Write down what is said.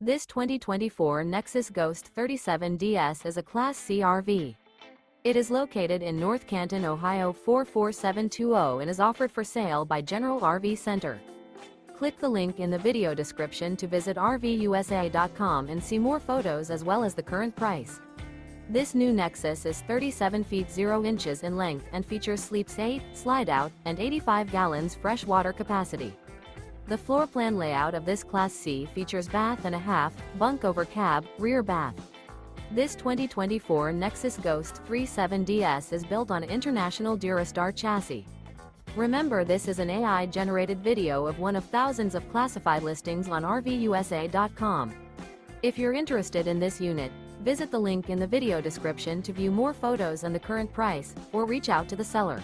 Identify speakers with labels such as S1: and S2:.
S1: This 2024 Nexus Ghost 37DS is a Class C RV. It is located in North Canton, Ohio 44720 and is offered for sale by General RV Center. Click the link in the video description to visit RVUSA.com and see more photos as well as the current price. This new Nexus is 37 feet 0 inches in length and features sleeps 8, Slideout, and 85 gallons fresh water capacity. The floor plan layout of this Class C features bath and a half, bunk over cab, rear bath. This 2024 Nexus Ghost 37DS is built on International DuraStar chassis. Remember, this is an AI-generated video of one of thousands of classified listings on RVUSA.com. If you're interested in this unit, visit the link in the video description to view more photos and the current price, or reach out to the seller.